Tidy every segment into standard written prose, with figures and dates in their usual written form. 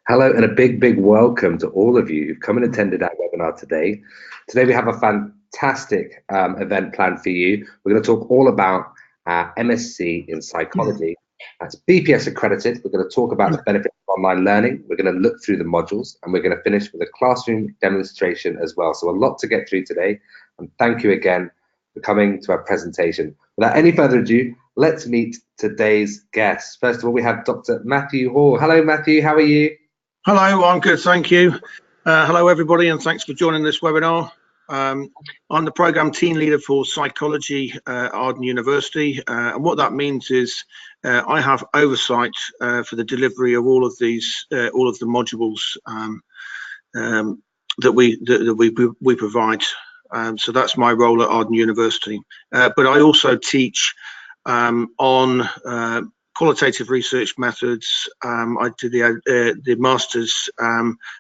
Hello and a big welcome to all of you who've come and attended our webinar today. Today we have a fantastic event planned for you. We're going to talk all about our MSc in Psychology. That's BPS accredited. We're going to talk about the benefits of online learning. We're going to look through the modules and we're going to finish with a classroom demonstration as well. So a lot to get through today. And thank you again for coming to our presentation. Without any further ado, let's meet today's guests. First of all, we have Dr. Matthew Hall. Hello, Matthew. How are you? Hello, I'm good, thank you. Hello, everybody, and thanks for joining this webinar. I'm the program team leader for psychology at Arden University, and what that means is I have oversight for the delivery of all of these, all of the modules that we provide. So that's my role at Arden University. But I also teach on qualitative research methods. I do the master's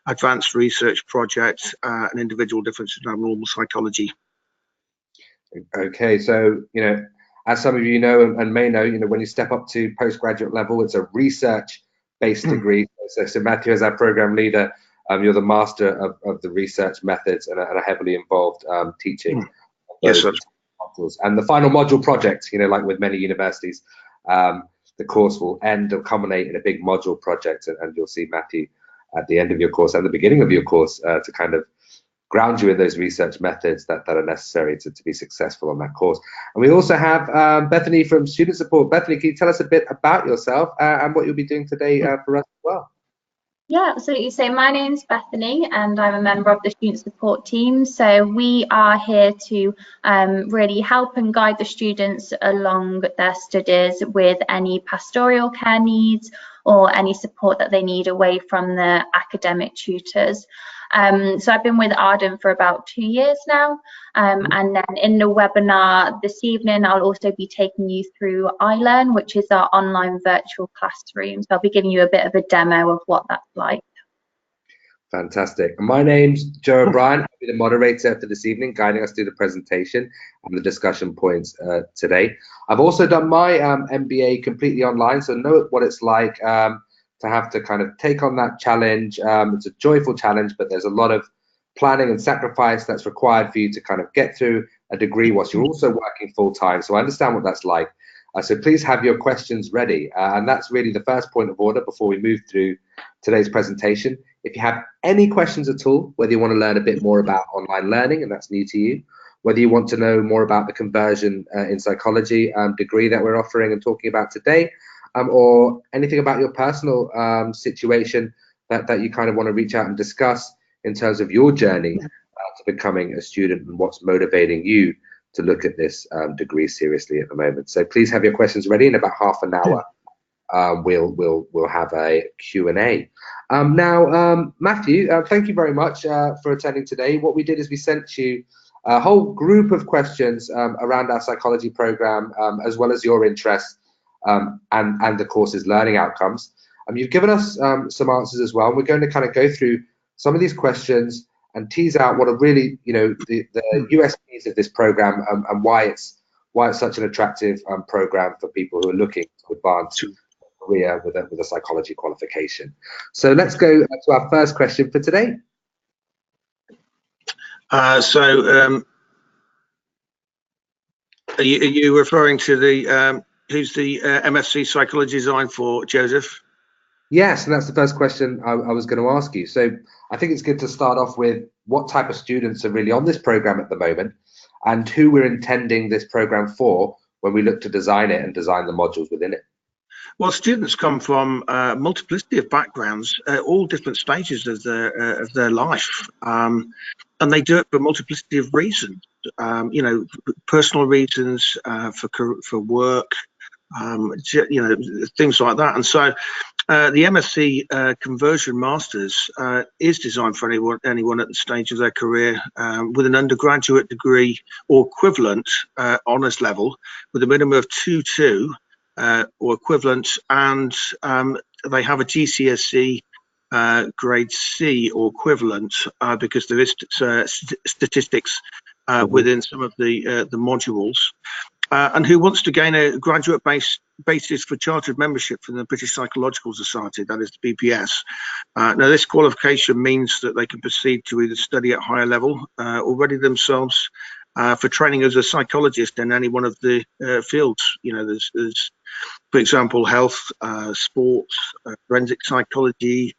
advanced research project, an individual differences in abnormal psychology. Okay, so as some of you know and may know, when you step up to postgraduate level, it's a research-based degree. So Matthew, as our program leader, you're the master of the research methods and are heavily involved teaching. Yes, sir. Modules. And the final module project, like with many universities, the course will end or culminate in a big module project, and you'll see Matthew at the end of your course and the beginning of your course to kind of ground you in those research methods that are necessary to be successful on that course. And we also have Bethany from Student Support. Bethany, can you tell us a bit about yourself and what you'll be doing today for us as well? Yeah, absolutely. So my name's Bethany and I'm a member of the student support team. So we are here to really help and guide the students along their studies with any pastoral care needs or any support that they need away from the academic tutors. So I've been with Arden for about 2 years now, and then in the webinar this evening I'll also be taking you through iLearn, which is our online virtual classroom. So I'll be giving you a bit of a demo of what that's like. Fantastic. My name's Joe O'Brien. I'll be the moderator for this evening, guiding us through the presentation and the discussion points today. I've also done my MBA completely online, so know what it's like to have to kind of take on that challenge. It's a joyful challenge, but there's a lot of planning and sacrifice that's required for you to kind of get through a degree whilst you're also working full time. So I understand what that's like. So please have your questions ready. And that's really the first point of order before we move through today's presentation. If you have any questions at all, whether you want to learn a bit more about online learning, and that's new to you, whether you want to know more about the conversion in psychology degree that we're offering and talking about today, or anything about your personal situation that you kind of want to reach out and discuss in terms of your journey to becoming a student and what's motivating you to look at this degree seriously at the moment. So please have your questions ready. In about half an hour, we'll have a Q&A. Now, Matthew, thank you very much for attending today. What we did is we sent you a whole group of questions around our psychology program, as well as your interests and the course's learning outcomes. You've given us some answers as well. We're going to kind of go through some of these questions and tease out what are really, the USPs of this program and why it's such an attractive program for people who are looking to advance a career with a psychology qualification. So let's go to our first question for today. Are you referring to the who's the MSc Psychology designed for, Joseph? Yes, and that's the first question I was going to ask you. So I think it's good to start off with what type of students are really on this program at the moment and who we're intending this program for when we look to design it and design the modules within it. Well, students come from a multiplicity of backgrounds, all different stages of their life, and they do it for a multiplicity of reasons. Personal reasons, for work, things like that. And so the MSc Conversion Masters is designed for anyone at the stage of their career with an undergraduate degree or equivalent honours level with a minimum of 2.2 or equivalent, and they have a GCSE grade C or equivalent because there is statistics within some of the modules. and who wants to gain a graduate basis for chartered membership from the British Psychological Society, that is the BPS. Now, this qualification means that they can proceed to either study at higher level or ready themselves for training as a psychologist in any one of the fields. You know, there's, for example, health, sports, forensic psychology,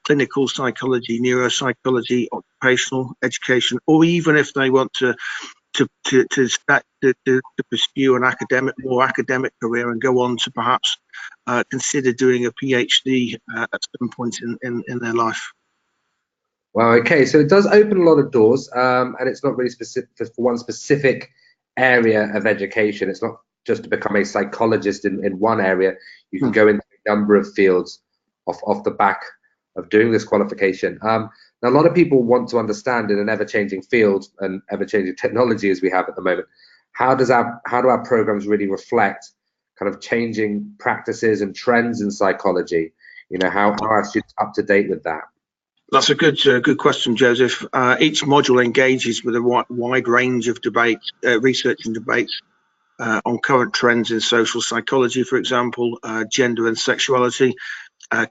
clinical psychology, neuropsychology, occupational education, or even if they want to pursue an more academic career and go on to perhaps consider doing a PhD at some point in their life. Well, okay, so it does open a lot of doors, and it's not really specific for one specific area of education. It's not just to become a psychologist in one area. You can go into a number of fields off the back of doing this qualification. Now, a lot of people want to understand in an ever-changing field and ever-changing technology as we have at the moment, how do our programs really reflect kind of changing practices and trends in psychology? You know, how are our students up to date with that? That's a good question, Joseph. Each module engages with a wide range of debates, research and debates on current trends in social psychology, for example, gender and sexuality,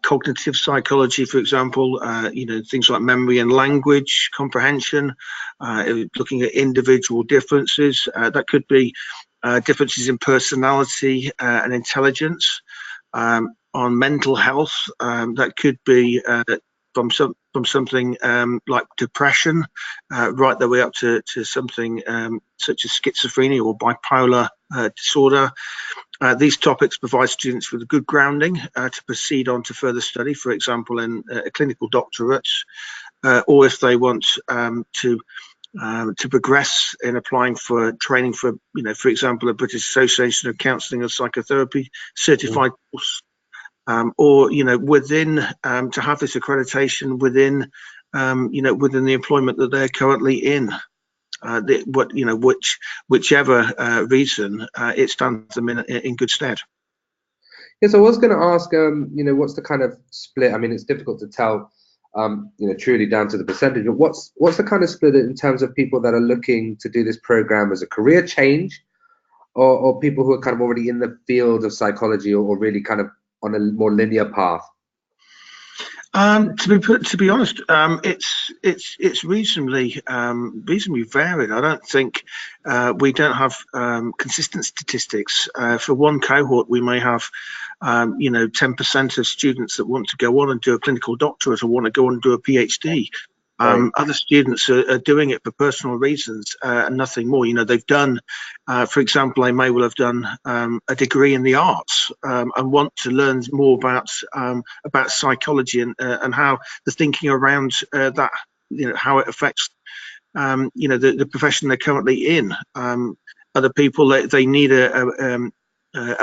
cognitive psychology, for example, you know, things like memory and language comprehension, looking at individual differences. That could be differences in personality and intelligence. On mental health, that could be from something like depression, right the way up to something such as schizophrenia or bipolar disorder. These topics provide students with a good grounding to proceed on to further study, for example, in a clinical doctorate, or if they want to progress in applying for training for, you know, for example, a British Association of Counselling and Psychotherapy certified course. Or, you know, within to have this accreditation within, you know, within the employment that they're currently in, whichever reason, it stands them in good stead. Yes, I was going to ask, you know, what's the kind of split? I mean, it's difficult to tell, you know, truly down to the percentage, but what's the kind of split in terms of people that are looking to do this program as a career change, or people who are kind of already in the field of psychology, or really kind of on a more linear path? To be honest, it's reasonably varied. I don't think we don't have consistent statistics. For one cohort, we may have you know, 10% of students that want to go on and do a clinical doctorate or want to go on and do a PhD. Other students are doing it for personal reasons and nothing more. You know, they've done, for example, they may well have done a degree in the arts and want to learn more about psychology and how the thinking around that, you know, how it affects, you know, the profession they're currently in. Other people, they need a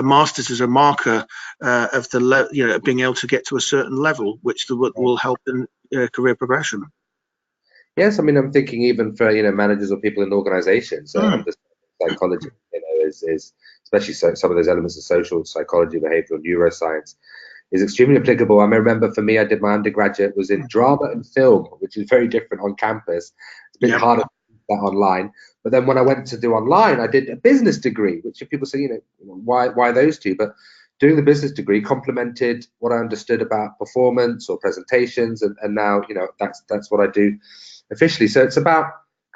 master's as a marker of the, you know, being able to get to a certain level, which will help in career progression. Yes, I mean, I'm thinking even for, you know, managers or people in organizations, the psychology, you know, is especially some of those elements of social psychology, behavioral neuroscience, is extremely applicable. I remember for me, I did my undergraduate was in drama and film, which is very different on campus. It's a bit harder to do that online. But then when I went to do online, I did a business degree, which if people say, you know, why those two? But doing the business degree complemented what I understood about performance or presentations, and now, you know, that's what I do officially. So it's about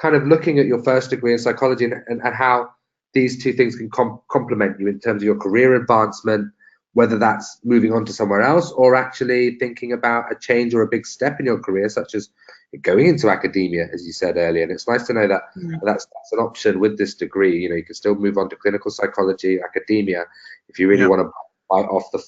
kind of looking at your first degree in psychology and how these two things can complement you in terms of your career advancement, whether that's moving on to somewhere else or actually thinking about a change or a big step in your career, such as going into academia, as you said earlier. And it's nice to know that that's an option with this degree. You know, you can still move on to clinical psychology, academia, if you really want to bite off the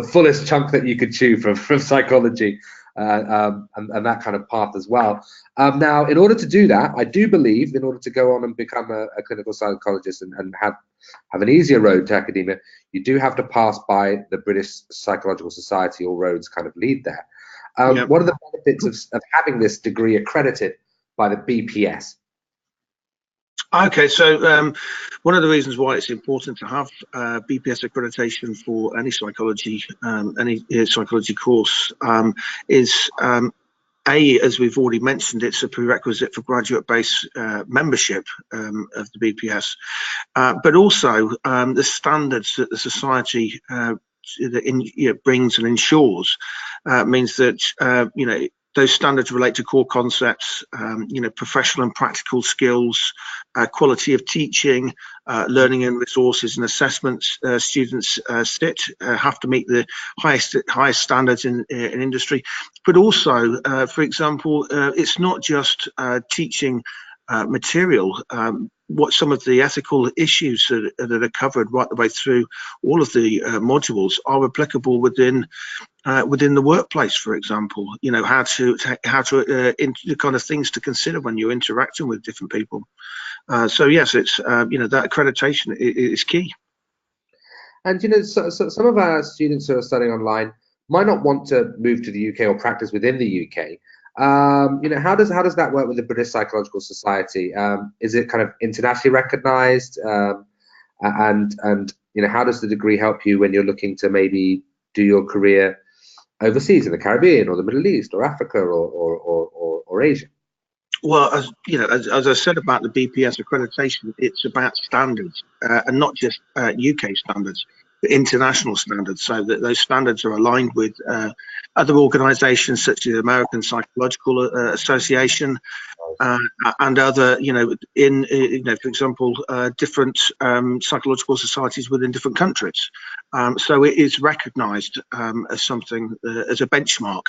fullest chunk that you could chew from psychology. And that kind of path as well. Now, in order to do that, I do believe in order to go on and become a clinical psychologist and have an easier road to academia, you do have to pass by the British Psychological Society. All roads kind of lead there. What are the benefits of having this degree accredited by the BPS? Okay, so one of the reasons why it's important to have BPS accreditation for any psychology course is as we've already mentioned, it's a prerequisite for graduate-based membership of the BPS, but also the standards that the society brings and ensures means that those standards relate to core concepts, professional and practical skills, quality of teaching, learning and resources and assessments. Students have to meet the highest standards in industry, but also, for example, it's not just teaching material. What some of the ethical issues that are covered right the way through all of the modules are applicable within the workplace, for example. How to the kind of things to consider when you're interacting with different people. So yes, it's that accreditation is key. And so some of our students who are studying online might not want to move to the UK or practice within the UK. How does that work with the British Psychological Society? Is it kind of internationally recognised? And how does the degree help you when you're looking to maybe do your career overseas in the Caribbean or the Middle East or Africa or Asia? Well, as I said about the BPS accreditation, it's about standards, and not just UK standards, but international standards, so that those standards are aligned with other organisations such as the American Psychological Association and other, for example, different psychological societies within different countries. So it is recognised as something, as a benchmark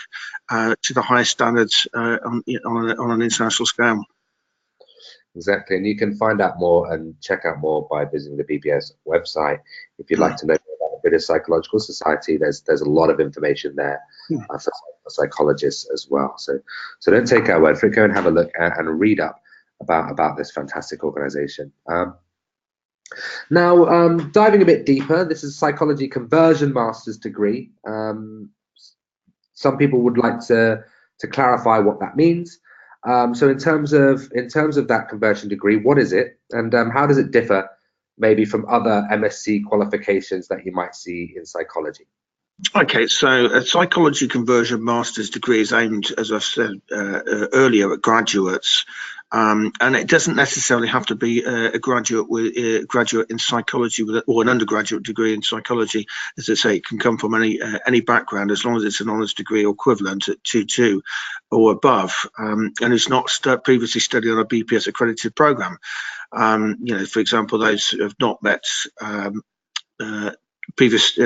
to the highest standards on an international scale. Exactly, and you can find out more and check out more by visiting the BPS website. If you'd like to know more about the British Psychological Society, there's a lot of information there for psychologists as well. So don't take our word for it. Go and have a look and read up about this fantastic organisation. Now, diving a bit deeper, this is a psychology conversion master's degree. Some people would like to clarify what that means. So in terms of that conversion degree, what is it, and how does it differ maybe from other MSc qualifications that you might see in psychology? Okay, so a psychology conversion master's degree is aimed, as I've said earlier, at graduates, and it doesn't necessarily have to be a graduate in psychology or an undergraduate degree in psychology. As I say, it can come from any background, as long as it's an honours degree or equivalent at 2.2 or above, and it's not previously studied on a BPS accredited programme. For example, those who have not met previous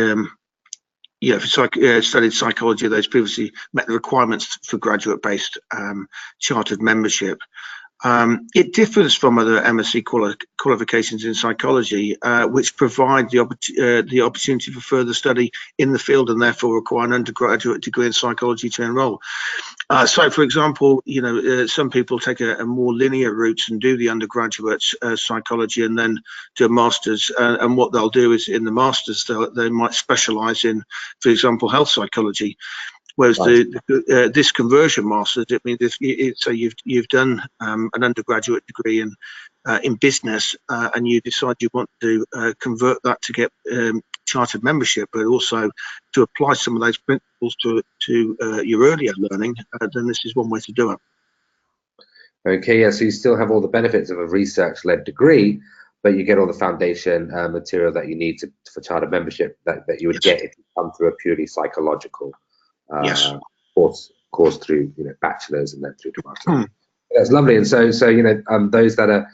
studied psychology, those previously met the requirements for graduate-based chartered membership. It differs from other MSc qualifications in psychology, which provide the opportunity for further study in the field and therefore require an undergraduate degree in psychology to enrol. So, for example, some people take a more linear route and do the undergraduate psychology and then do a master's. And what they'll do is, in the master's, they might specialise in, for example, health psychology. Whereas this conversion master's, it means so you've done an undergraduate degree in business, and you decide you want to convert that to get chartered membership, but also to apply some of those principles to your earlier learning, then this is one way to do it. Okay, yeah, so you still have all the benefits of a research-led degree, but you get all the foundation material that you need for chartered membership that you would get if you come through a purely psychological course through bachelor's and then through to master's. That's lovely. And so those that are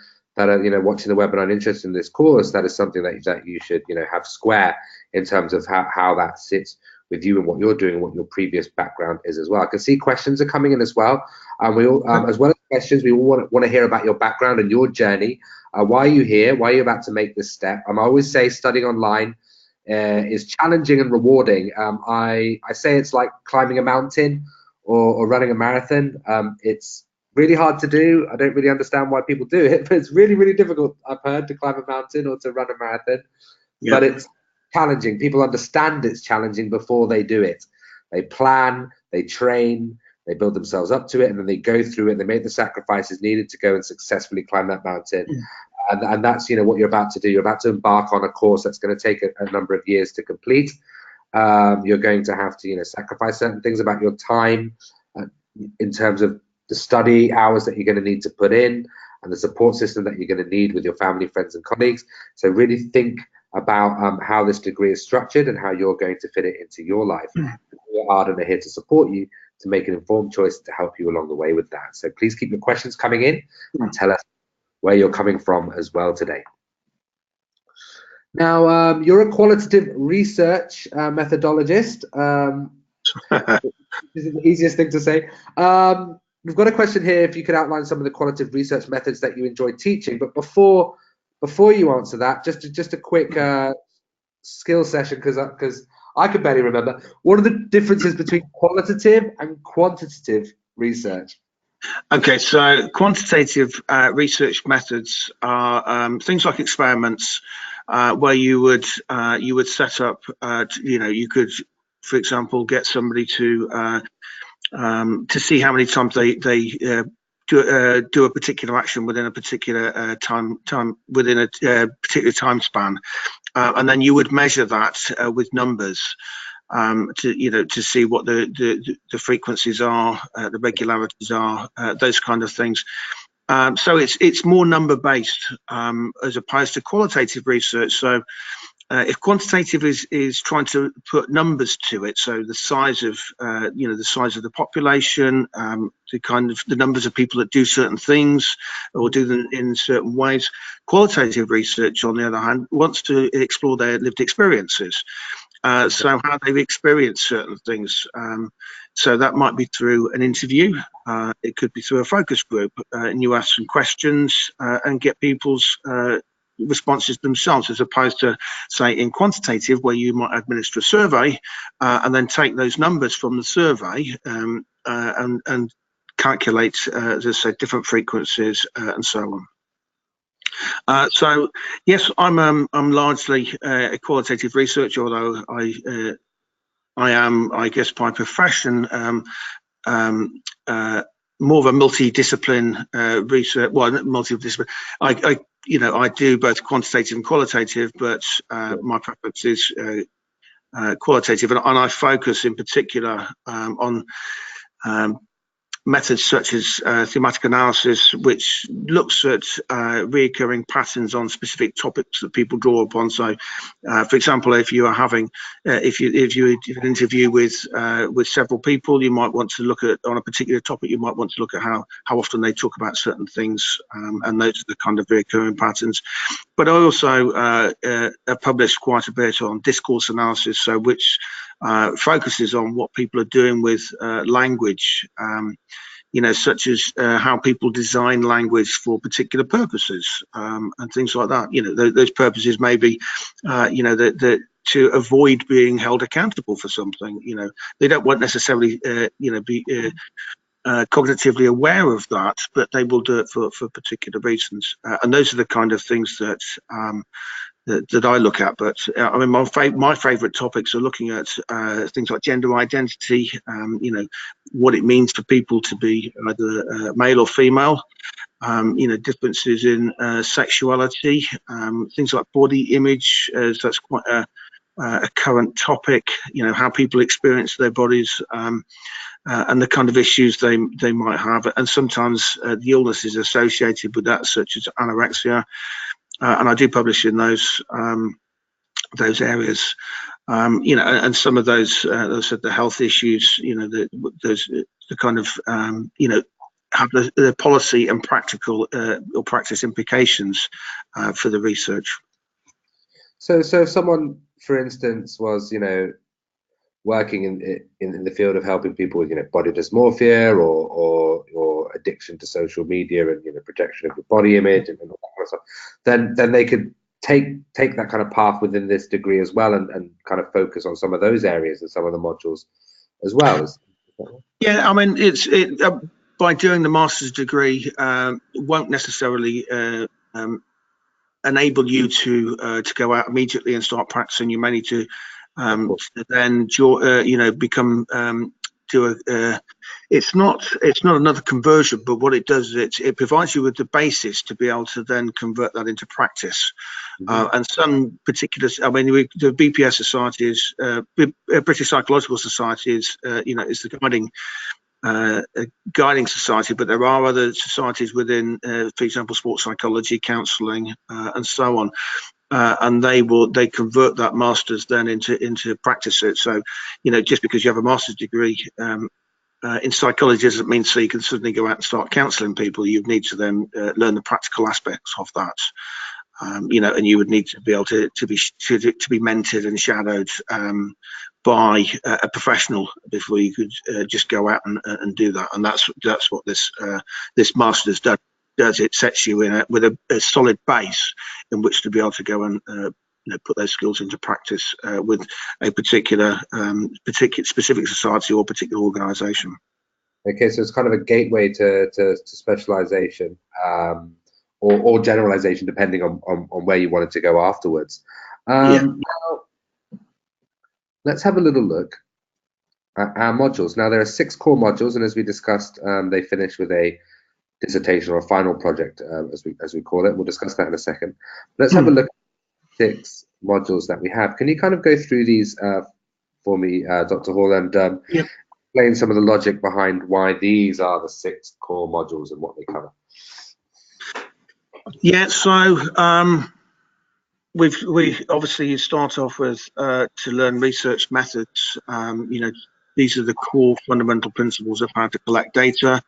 watching the webinar and interested in this course, that is something that you should have square in terms of how that sits with you and what you're doing and what your previous background is as well. I can see questions are coming in as well, and we all as well as questions, we all want to hear about your background and your journey. Why are you here? Why are you about to make this step? I always say studying online is challenging and rewarding. I say it's like climbing a mountain or running a marathon. It's really hard to do. I don't really understand why people do it, but it's really, really difficult, I've heard, to climb a mountain or to run a marathon. But it's challenging. People understand it's challenging before they do it. They plan, they train, they build themselves up to it, and then they go through it. They make the sacrifices needed to go and successfully climb that mountain. And that's what you're about to do. You're about to embark on a course that's going to take a number of years to complete. You're going to have to sacrifice certain things about your time, in terms of the study hours that you're going to need to put in and the support system that you're going to need with your family, friends and colleagues. So really think about how this degree is structured and how you're going to fit it into your life. We at Arden are here to support you to make an informed choice to help you along the way with that. So please keep your questions coming in and tell us where you're coming from as well today. Now, you're a qualitative research methodologist. This is the easiest thing to say. We've got a question here, if you could outline some of the qualitative research methods that you enjoy teaching. But before you answer that, just a quick skill session, because I could barely remember. What are the differences between qualitative and quantitative research? Okay, so quantitative research methods are things like experiments, where you would set up, you could, for example, get somebody to see how many times they do a particular action within a particular time within a particular time span, and then you would measure that with numbers to see what the frequencies are, the regularities are, those kind of things. So it's more number based as opposed to qualitative research. So if quantitative is trying to put numbers to it, so the size of the size of the population, the numbers of people that do certain things or do them in certain ways. Qualitative research, on the other hand, wants to explore their lived experiences. So how they've experienced certain things. So that might be through an interview. It could be through a focus group, and you ask some questions and get people's responses themselves, as opposed to, say, in quantitative, where you might administer a survey and then take those numbers from the survey and calculate, as I said, different frequencies and so on. So yes, I'm largely a qualitative researcher, although I am, I guess, by profession more of a multidiscipline research. Well, multidiscipline. I do both quantitative and qualitative, but my preference is qualitative, and I focus in particular on methods such as thematic analysis, which looks at reoccurring patterns on specific topics that people draw upon. So, for example, if you are having, if you interview with several people, you might want to look at, on a particular topic, you might want to look at how often they talk about certain things, and those are the kind of reoccurring patterns. But I also have published quite a bit on discourse analysis, so which focuses on what people are doing with language, such as how people design language for particular purposes, and things like that. Those purposes may be, to avoid being held accountable for something. They don't want necessarily, be cognitively aware of that, but they will do it for particular reasons. And those are the kind of things that that I look at. But I mean, my favorite topics are looking at things like gender identity, what it means for people to be either male or female, differences in sexuality, things like body image, as that's quite a current topic, how people experience their bodies, and the kind of issues they might have, and sometimes the illnesses associated with that, such as anorexia. And I do publish in those areas, and some of those, the health issues, the kind of, have the policy and practical or practice implications for the research. So if someone, for instance, was, working in the field of helping people with, body dysmorphia or addiction to social media and, protection of the body image and all that kind of stuff, then they could take that kind of path within this degree as well, and kind of focus on some of those areas and some of the modules as well. Yeah, I mean, by doing the master's degree won't necessarily enable you to go out immediately and start practicing. You may need to then become it's not another conversion, but what it does is it provides you with the basis to be able to then convert that into practice. And some particular, I mean, the BPS society is British Psychological Society is is the guiding guiding society, but there are other societies within, for example, sports psychology, counselling, and so on. And they convert that master's then into practices. So, just because you have a master's degree in psychology doesn't mean so you can suddenly go out and start counselling people. You need to then learn the practical aspects of that. And you would need to be able to be mentored and shadowed by a professional before you could just go out and do that. And that's what this master's does. It sets you in with a solid base in which to be able to go and put those skills into practice with a particular specific society or particular organisation. Okay, so it's kind of a gateway to specialisation. Or generalization, depending on where you wanted to go afterwards. Now, let's have a little look at our modules. Now, there are 6 core modules, and as we discussed, they finish with a dissertation or a final project, as we call it. We'll discuss that in a second. Let's have a look at 6 modules that we have. Can you kind of go through these for me, Dr. Hall, and explain some of the logic behind why these are the 6 core modules and what they cover? Yeah, so we obviously start off with to learn research methods. These are the core fundamental principles of how to collect data,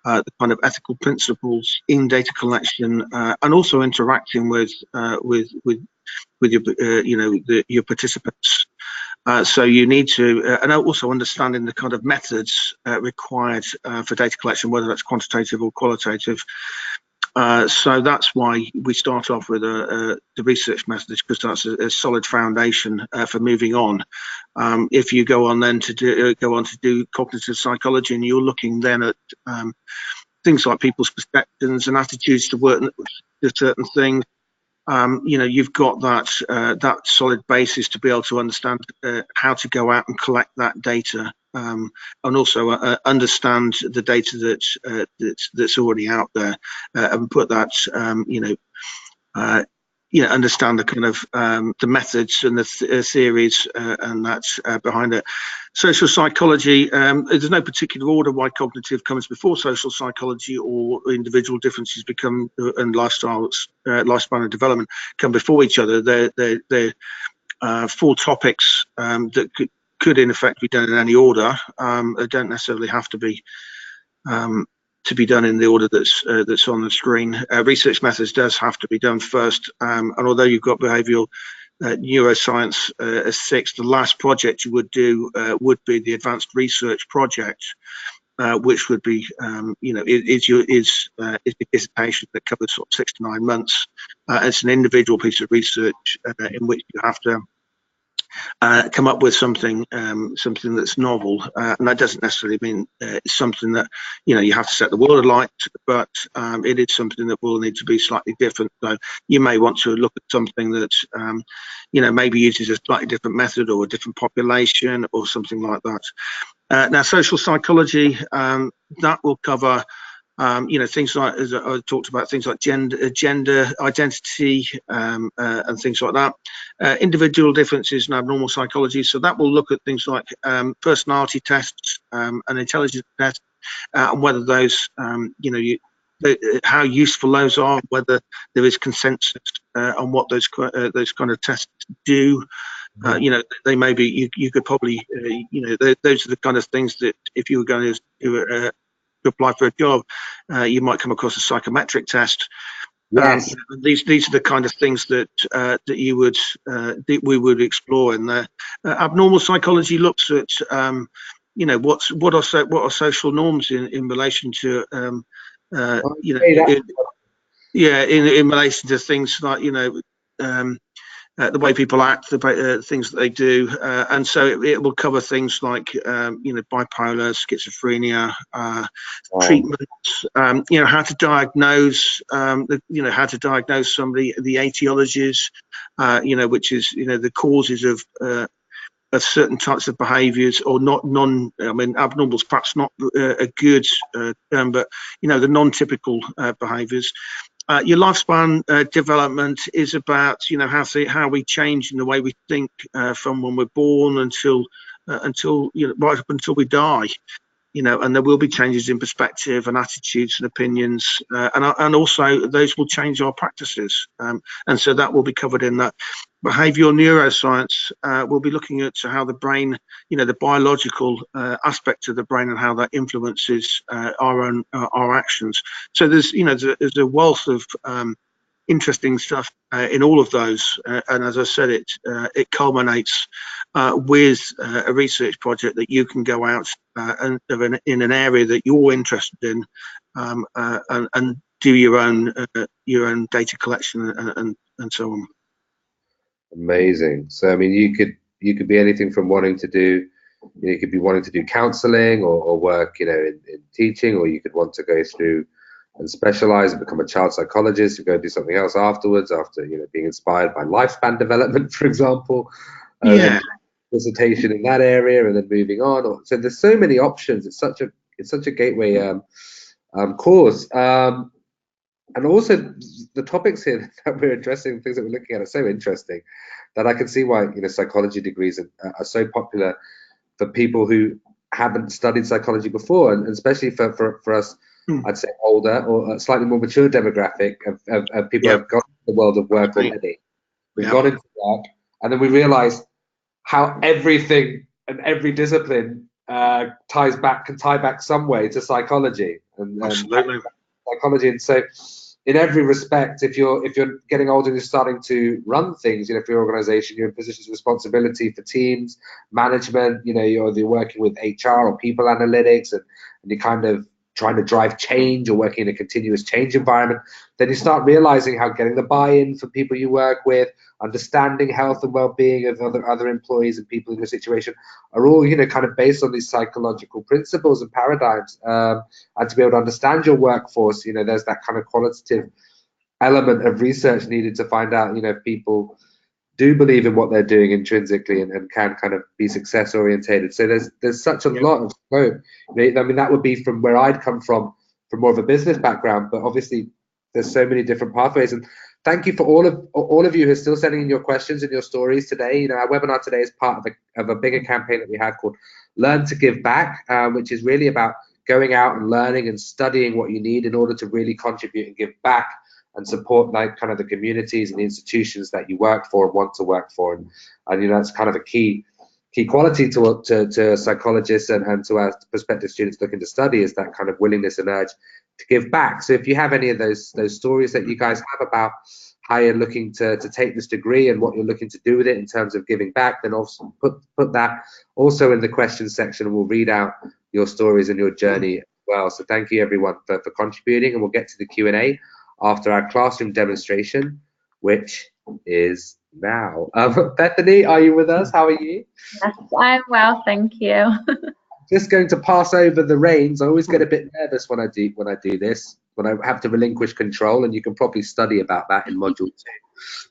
the kind of ethical principles in data collection, and also interacting with your participants. So you need to, and also understanding the kind of methods required for data collection, whether that's quantitative or qualitative. So that's why we start off with the research methods, because that's a solid foundation for moving on. If you go on then to do cognitive psychology, and you're looking then at things like people's perceptions and attitudes to work to certain things, you've got that solid basis to be able to understand how to go out and collect that data, and also understand the data that's already out there, and put that understand the kind of the methods and the theories and that's behind it. Social psychology, there's no particular order why cognitive comes before social psychology, or individual differences become and lifespan and development come before each other. They're 4 topics that could in effect be done in any order. They don't necessarily have to be done in the order that's on the screen. Research methods does have to be done first, and although you've got behavioural neuroscience as 6, the last project you would do would be the advanced research project, which would be is a dissertation that covers sort of 6 to 9 months. It's an individual piece of research in which you have to come up with something that's novel, and that doesn't necessarily mean something that you have to set the world alight, but it is something that will need to be slightly different. So you may want to look at something that maybe uses a slightly different method or a different population or something like that. Now, social psychology, that will cover things like, as I talked about, things like gender identity, and things like that. Individual differences in abnormal psychology, so that will look at things like personality tests and intelligence tests, and whether those, how useful those are, whether there is consensus on what those kind of tests do. They may be, you could probably, those are the kind of things that if you were going to apply for a job, you might come across a psychometric test. Yes. These are the kind of things that we would explore in there. Abnormal psychology looks at what are social norms in relation to in relation to things like the way people act, the things that they do, and so it will cover things like bipolar, schizophrenia, treatments, how to diagnose, how to diagnose somebody, the etiologies, which is the causes of certain types of behaviours, or abnormal is perhaps not a good term, but the non-typical behaviours. Your lifespan development is about how we change in the way we think from when we're born until right up until we die. and there will be changes in perspective and attitudes and opinions, and also those will change our practices, and so that will be covered in that. Behavioural neuroscience will be looking at how the brain, the biological aspect of the brain and how that influences our actions. So there's a wealth of interesting stuff in all of those, and as I said, it culminates with a research project that you can go out and in an area that you're interested in, and do your own data collection and so on. Amazing. So I mean, you could be anything from wanting to do, you could be wanting to do counselling or work, in teaching, or you could want to go through and specialize and become a child psychologist. You go do something else afterwards, after being inspired by lifespan development, for example. Yeah. Dissertation in that area, and then moving on. So there's so many options. It's such a gateway course. And also the topics here that we're addressing, things that we're looking at, are so interesting that I can see why psychology degrees are so popular for people who haven't studied psychology before, and especially for us, I'd say older or a slightly more mature demographic of people who have gone into the world of work already. We've gone into work, and then we realise how everything and every discipline can tie back some way to psychology and psychology. And so in every respect, if you're getting older and you're starting to run things, for your organization, you're in positions of responsibility for teams, management, you're working with HR or people analytics, and you're kind of trying to drive change or working in a continuous change environment, then you start realizing how getting the buy-in from people you work with, understanding health and well-being of other employees and people in your situation are all kind of based on these psychological principles and paradigms, and to be able to understand your workforce, there's that kind of qualitative element of research needed to find out if people do believe in what they're doing intrinsically and can kind of be success orientated. So there's such a lot of scope. I mean, that would be from where I'd come from more of a business background, but obviously there's so many different pathways. And thank you for all of you who are still sending in your questions and your stories today. Our webinar today is part of a bigger campaign that we have called Learn to Give Back, which is really about going out and learning and studying what you need in order to really contribute and give back and support kind of the communities and the institutions that you work for and want to work for. And that's kind of a key quality to psychologists and to our prospective students looking to study, is that kind of willingness and urge to give back. So if you have any of those stories that you guys have about how you're looking to take this degree and what you're looking to do with it in terms of giving back, then also put that also in the questions section, and we'll read out your stories and your journey as well. So thank you everyone for contributing, and we'll get to the Q&A after our classroom demonstration, which is now. Bethany, are you with us? How are you? Yes, I'm well, thank you. Just going to pass over the reins. I always get a bit nervous when I do this, when I have to relinquish control, and you can probably study about that in module 2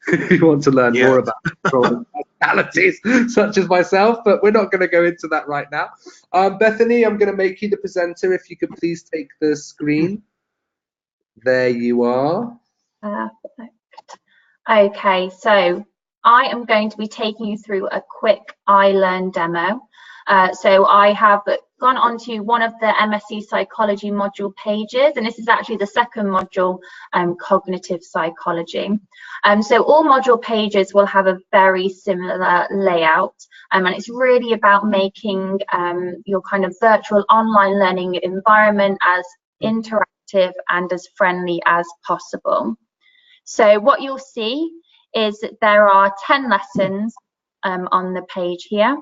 if you want to learn more about control personalities such as myself, but we're not going to go into that right now. Bethany, I'm going to make you the presenter. If you could please take the screen. There you are. Perfect. Okay, so I am going to be taking you through a quick iLearn demo. So I have gone onto one of the MSc Psychology module pages, and this is actually the second module, Cognitive Psychology. So all module pages will have a very similar layout, and it's really about making your kind of virtual online learning environment as interactive and as friendly as possible. So what you'll see is that there are 10 lessons on the page here,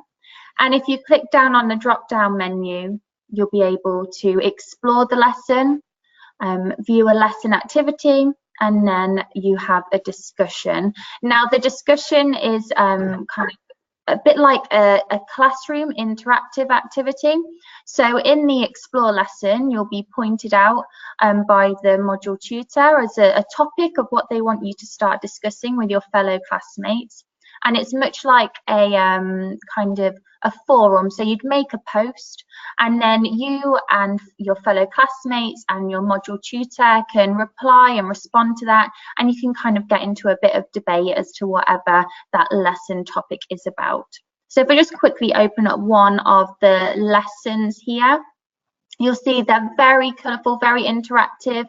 and if you click down on the drop down menu, you'll be able to explore the lesson, view a lesson activity, and then you have a discussion. Now the discussion is kind of a bit like a classroom interactive activity. So in the explore lesson, you'll be pointed out by the module tutor as a topic of what they want you to start discussing with your fellow classmates. And it's much like a kind of a forum. So you'd make a post, and then you and your fellow classmates and your module tutor can reply and respond to that, and you can kind of get into a bit of debate as to whatever that lesson topic is about. So if I just quickly open up one of the lessons here, You'll see they're very colourful, very interactive.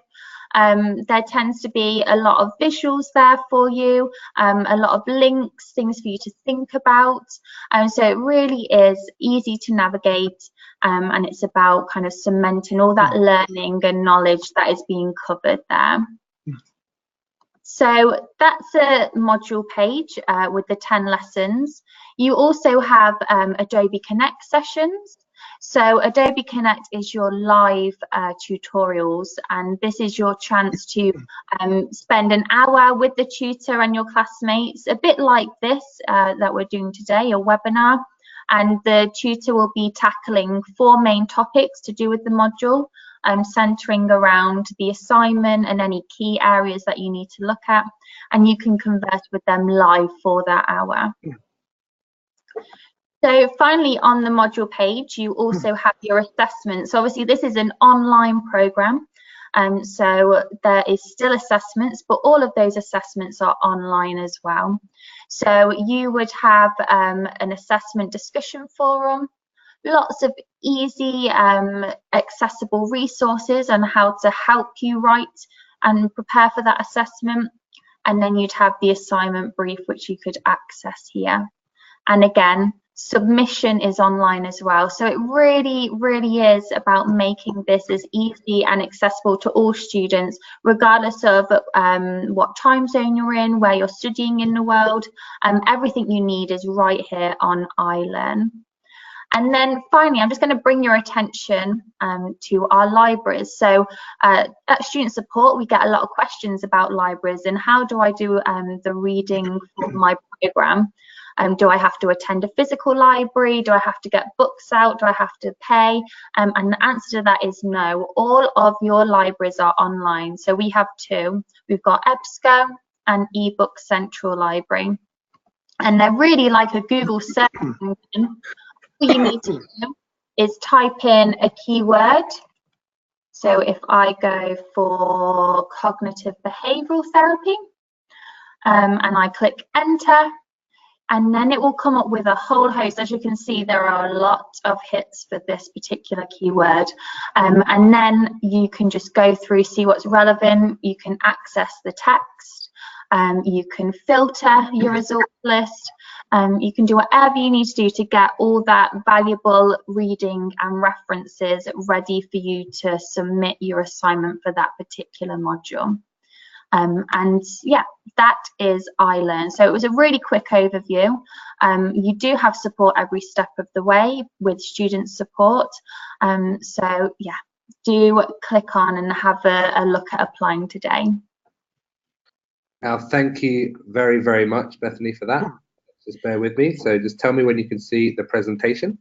There tends to be a lot of visuals there for you, a lot of links, things for you to think about. So it really is easy to navigate, and it's about kind of cementing all that learning and knowledge that is being covered there. So that's a module page with the 10 lessons. You also have Adobe Connect sessions. So Adobe Connect is your live tutorials, and this is your chance to spend an hour with the tutor and your classmates, a bit like this that we're doing today, a webinar. And the tutor will be tackling 4 main topics to do with the module, centering around the assignment and any key areas that you need to look at, and you can converse with them live for that hour. So finally, on the module page, you also have your assessments. So obviously this is an online program, so there is still assessments, but all of those assessments are online as well. So you would have an assessment discussion forum, lots of easy, accessible resources on how to help you write and prepare for that assessment. And then you'd have the assignment brief, which you could access here. And again, submission is online as well. So it really, really is about making this as easy and accessible to all students, regardless of what time zone you're in, where you're studying in the world. Everything you need is right here on iLearn. And then finally, I'm just going to bring your attention to our libraries. So at Student Support, we get a lot of questions about libraries and how do I do the reading for my program? Do I have to attend a physical library? Do I have to get books out? Do I have to pay? And the answer to that is no. All of your libraries are online. So we have 2. We've got EBSCO and eBook Central Library. And they're really like a Google search engine. All you need to do is type in a keyword. So if I go for cognitive behavioural therapy and I click enter, and then it will come up with a whole host. As you can see, there are a lot of hits for this particular keyword. And then you can just go through, see what's relevant. You can access the text. You can filter your result list. You can do whatever you need to do to get all that valuable reading and references ready for you to submit your assignment for that particular module. And yeah, that is iLearn. So it was a really quick overview. You do have support every step of the way with student support. So yeah, do click on and have a look at applying today. Now, thank you very, very much, Bethany, for that. Just bear with me. So just tell me when you can see the presentation.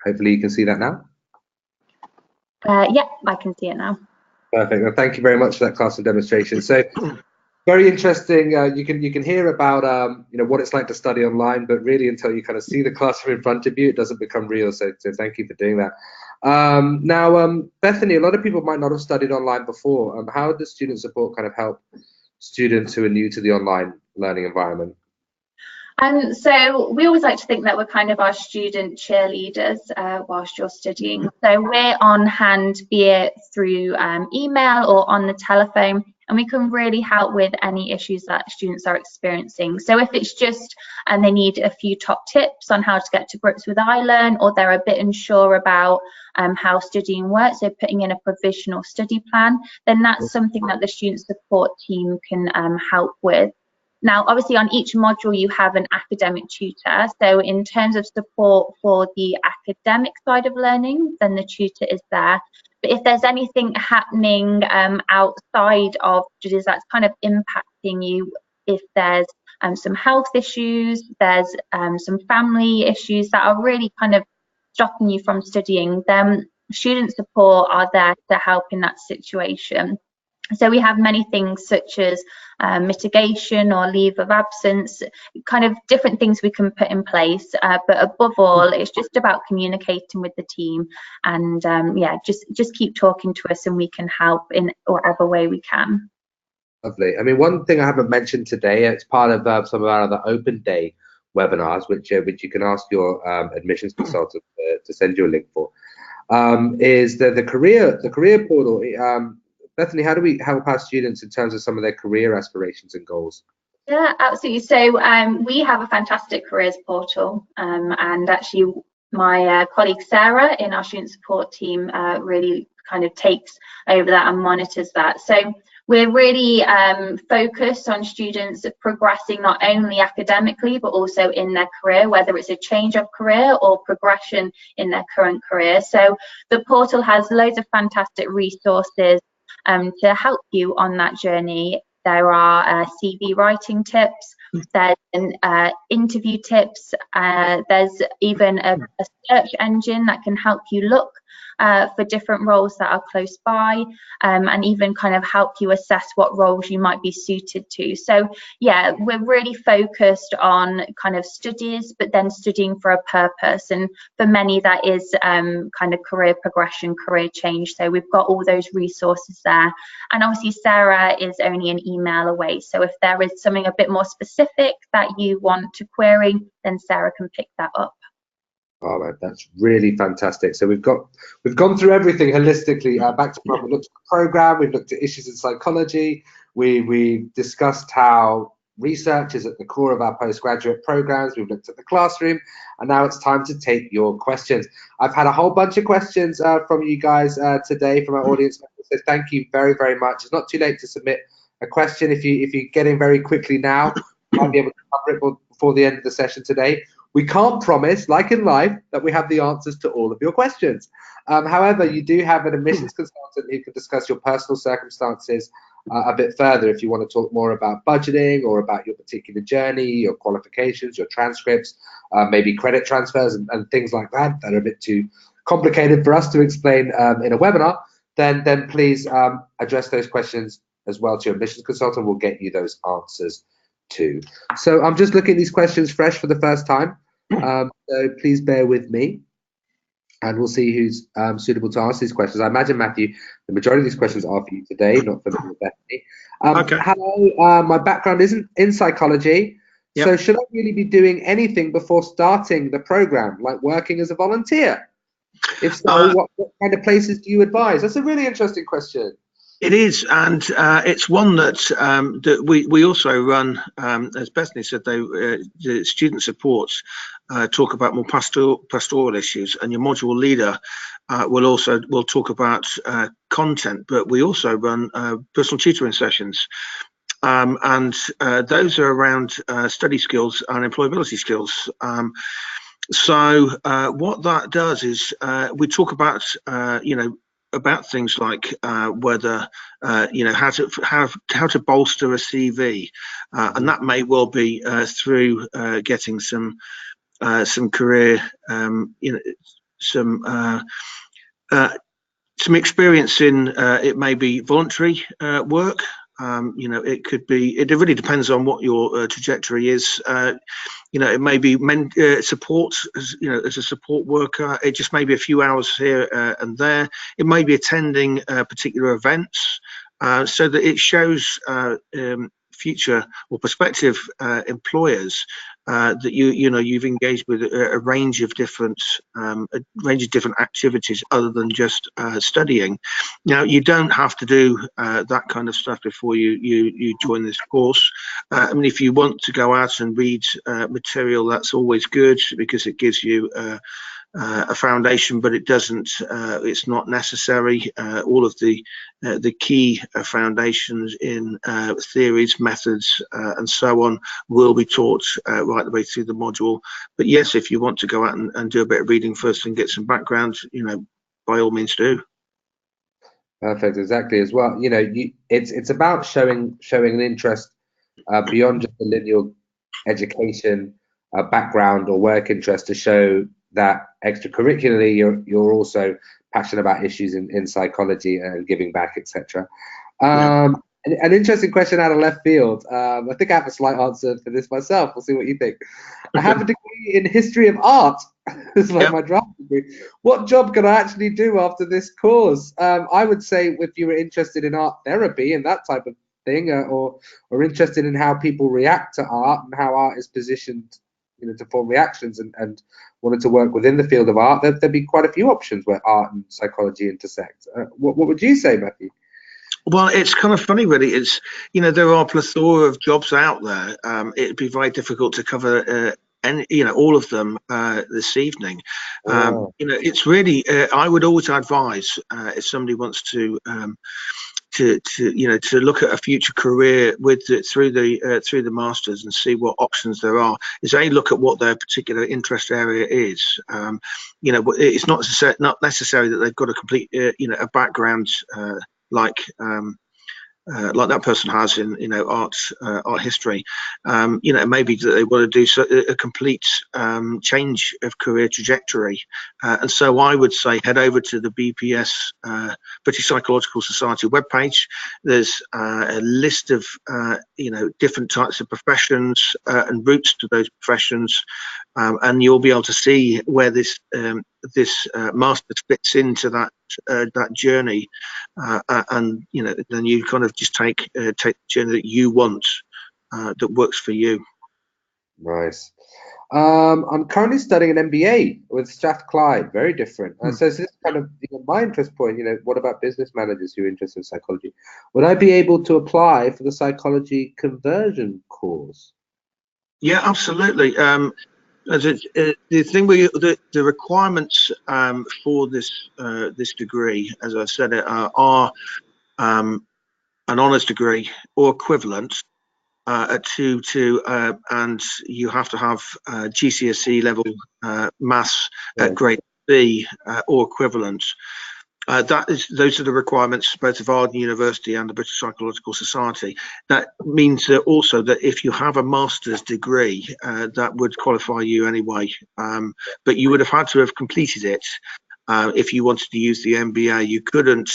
Hopefully you can see that now. Yeah, I can see it now. Perfect. Well, thank you very much for that classroom demonstration. So very interesting. You can hear about what it's like to study online, but really until you kind of see the classroom in front of you, it doesn't become real. So thank you for doing that. Now, Bethany, a lot of people might not have studied online before. How does student support kind of help students who are new to the online learning environment? So we always like to think that we're kind of our student cheerleaders whilst you're studying. So we're on hand, be it through email or on the telephone, and we can really help with any issues that students are experiencing. So if it's just and they need a few top tips on how to get to grips with iLearn, or they're a bit unsure about how studying works, so putting in a provisional study plan, then that's something that the student support team can help with. Now, obviously, on each module, you have an academic tutor. So in terms of support for the academic side of learning, then the tutor is there. But if there's anything happening outside of studies that's kind of impacting you, if there's some health issues, there's some family issues that are really kind of stopping you from studying, then student support are there to help in that situation. So we have many things such as mitigation or leave of absence, kind of different things we can put in place. But above all, it's just about communicating with the team and yeah, just keep talking to us and we can help in whatever way we can. Lovely. I mean, one thing I haven't mentioned today, it's part of some of our other open day webinars, which you can ask your admissions consultant to send you a link for. is the career portal. Bethany, how do we help our students in terms of some of their career aspirations and goals? Yeah, absolutely. So we have a fantastic careers portal, and actually my colleague Sarah in our student support team really kind of takes over that and monitors that. So we're really focused on students progressing not only academically but also in their career, whether it's a change of career or progression in their current career. So the portal has loads of fantastic resources to help you on that journey. There are CV writing tips, there's interview tips, there's even a search engine that can help you look for different roles that are close by, and even kind of help you assess what roles you might be suited to. So yeah, we're really focused on kind of studies, but then studying for a purpose, and for many that is kind of career progression, career change. So we've got all those resources there, and obviously Sarah is only an email away, so if there is something a bit more specific that you want to query, then Sarah can pick that up. All right, that's really fantastic. So we've gone through everything holistically. Back to front, we looked at the program, we've looked at issues in psychology, we discussed how research is at the core of our postgraduate programs, we've looked at the classroom, and now it's time to take your questions. I've had a whole bunch of questions from you guys today, from our audience members, so thank you very, very much. It's not too late to submit a question. If you get in very quickly now, you might be able to cover it before the end of the session today. We can't promise, like in life, that we have the answers to all of your questions. However, you do have an admissions consultant who can discuss your personal circumstances a bit further if you want to talk more about budgeting or about your particular journey, your qualifications, your transcripts, maybe credit transfers and things like that are a bit too complicated for us to explain in a webinar. Then please address those questions as well to your admissions consultant. We'll get you those answers too. So I'm just looking at these questions fresh for the first time. So please bear with me, and we'll see who's suitable to answer these questions. I imagine, Matthew, the majority of these questions are for you today, not for Bethany. Okay. Hello, my background isn't in psychology, Yep. so should I really be doing anything before starting the program, like working as a volunteer? If so, what kind of places do you advise? That's a really interesting question. It is, and it's one that we also run, as Bethany said, the student supports talk about more pastoral issues, and your module leader will talk about content, but we also run personal tutoring sessions, and those are around study skills and employability skills. So what that does is we talk about about things like whether how to bolster a CV, and that may well be through getting some career, some experience in it may be voluntary work. It could be. It really depends on what your trajectory is. It may be support, as a support worker. It just may be a few hours here and there. It may be attending particular events, so that it shows future or prospective employers that you've engaged with a range of different activities other than just studying. Now, you don't have to do that kind of stuff before you join this course. I mean, if you want to go out and read material, that's always good because it gives you a foundation, but it doesn't. It's not necessary. All of the key foundations in theories, methods, and so on will be taught right the way through the module. But yes, if you want to go out and do a bit of reading first and get some background, by all means do. Perfect, exactly. As well, it's about showing an interest beyond just the linear education background or work interest, to show that extracurricularly you're also passionate about issues in psychology and giving back, etc. An interesting question out of left field. I think I have a slight answer for this myself. We'll see what you think. I have a degree in history of art. It's like my drama degree. What job can I actually do after this course? I would say if you were interested in art therapy and that type of thing, or interested in how people react to art and how art is positioned to form reactions and wanted to work within the field of art, there'd be quite a few options where art and psychology intersect. What would you say, Matthew? Well, it's kind of funny, really. It's, there are a plethora of jobs out there. It'd be very difficult to cover all of them this evening. It's really, I would always advise if somebody wants to look at a future career through the masters and see what options there are, is look at what their particular interest area is. It's not necessary that they've got a complete a background like that person has in art history. Maybe that they want to do a complete change of career trajectory, and so I would say head over to the BPS British Psychological Society webpage. There's a list of different types of professions and routes to those professions, and you'll be able to see where this master fits into that journey, and then you kind of just take the journey that you want, that works for you. Nice. I'm currently studying an MBA with Strathclyde, very different. So this is kind of my interest point. What about business managers who are interested in psychology? Would I be able to apply for the psychology conversion course? Yeah, absolutely. The thing where the requirements for this degree, as I said, are an honours degree or equivalent at 2-2, and you have to have GCSE level maths at grade B or equivalent. Those are the requirements both of Arden University and the British Psychological Society. That means also that if you have a master's degree, that would qualify you anyway, but you would have had to have completed it. If you wanted to use the MBA, you couldn't.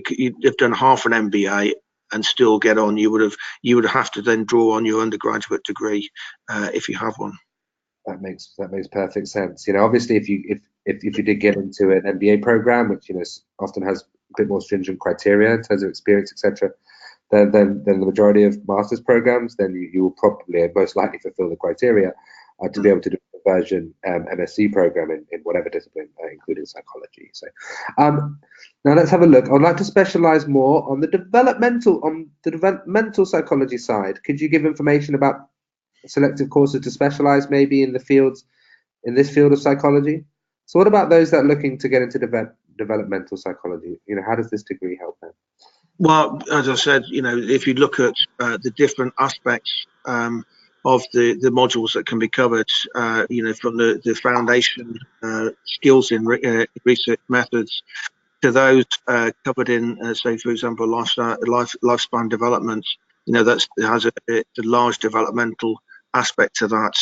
You'd have done half an MBA and still get on. You would have to then draw on your undergraduate degree if you have one. That makes perfect sense. Obviously, if you did get into an MBA program, which often has a bit more stringent criteria in terms of experience, etc., than the majority of master's programs, then you will probably most likely fulfill the criteria to be able to do a conversion MSc program in whatever discipline, including psychology. So now let's have a look. I'd like to specialize more on the developmental psychology side. Could you give information about selective courses to specialize maybe in this field of psychology? So what about those that are looking to get into developmental psychology? How does this degree help them? Well, as I said, if you look at the different aspects of the modules that can be covered, from the foundation skills in research methods to those covered in, say, for example, lifespan development, it has a large developmental aspect to that.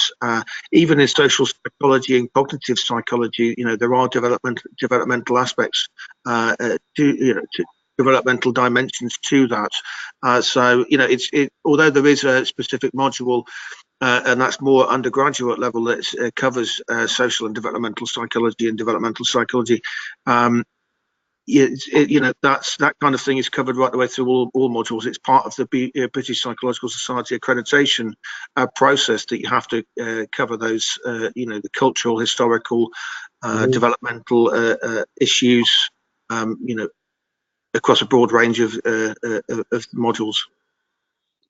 Even in social psychology and cognitive psychology, there are developmental aspects to developmental dimensions to that. So although there is a specific module and that's more undergraduate level that covers social and developmental psychology and developmental psychology, that kind of thing is covered right the way through all modules. It's part of the British Psychological Society accreditation process that you have to cover those, the cultural, historical, developmental issues, across a broad range of modules.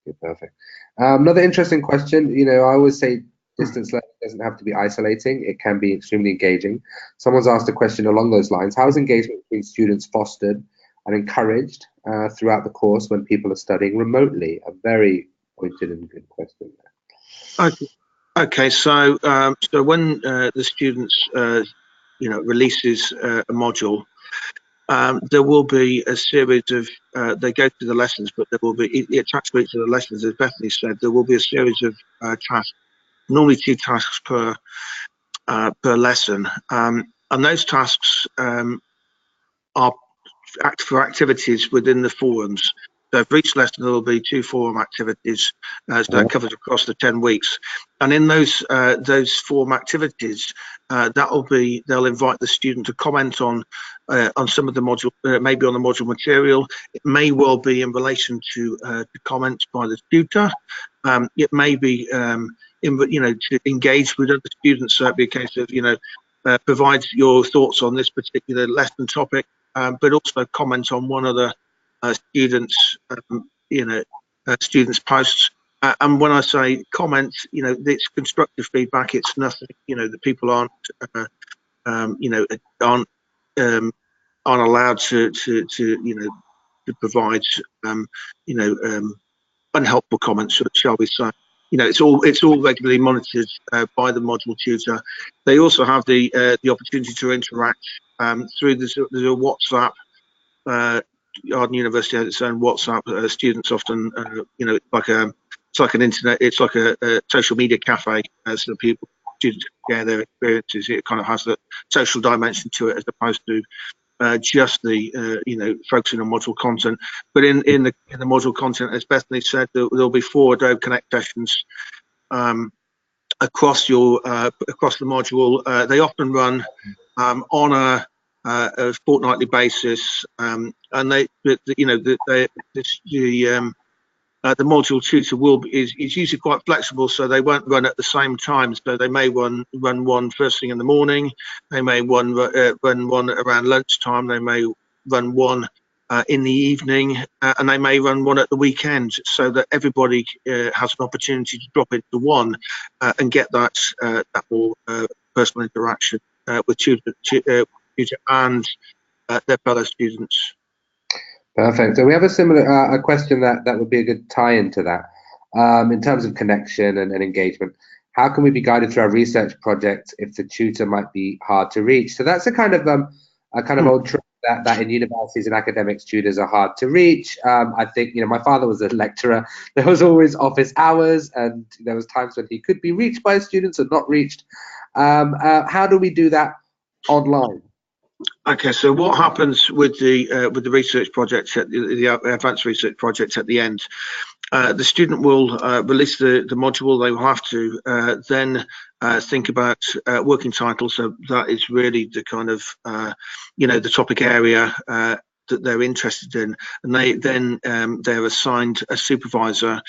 Okay, perfect. Another interesting question. I always say distance learning doesn't have to be isolating. It can be extremely engaging. Someone's asked a question along those lines. How is engagement between students fostered and encouraged throughout the course when people are studying remotely? A very pointed and good question there. Okay, so when the students releases a module, there will be a series of they go through the lessons, but there will be attached to the lessons, as Bethany said, there will be a series of tasks, normally 2 tasks per lesson, and those tasks are for activities within the forums. So for each lesson there will be 2 forum activities that covered across the 10 weeks, and in those forum activities, they'll invite the student to comment on some of the module, maybe on the module material. It may well be in relation to comments by the tutor, it may be to engage with other students. So it'd be a case of provide your thoughts on this particular lesson topic, but also comment on one other student's students' posts. And when I say comment, it's constructive feedback. It's nothing that people aren't allowed to provide unhelpful comments, shall we say. It's all regularly monitored by the module tutor. They also have the opportunity to interact through there's a WhatsApp. Arden University has its own WhatsApp. Students often, it's like an internet, it's like a social media cafe, as the students share their experiences. It kind of has the social dimension to it, as opposed to just the focusing on module content. But in the module content, as Bethany said, there'll be 4 Adobe Connect sessions across the module. They often run on a fortnightly basis, and the module tutor is usually quite flexible, so they won't run at the same time. So they may run one first thing in the morning, they may run one around lunchtime, they may run one in the evening, and they may run one at the weekend, so that everybody has an opportunity to drop into one and get that more personal interaction with tutor and their fellow students. Perfect. So we have a similar a question that would be a good tie-in to that. In terms of connection and engagement, how can we be guided through our research project if the tutor might be hard to reach? So that's a kind of old trick that in universities and academics, tutors are hard to reach. I think my father was a lecturer. There was always office hours, and there was times when he could be reached by students or not reached. How do we do that online? Okay, so what happens with the research project, the advanced research project at the end? The student will release the module. They will have to then think about working titles. So that is really the kind of the topic area that they're interested in, and they're assigned a supervisor.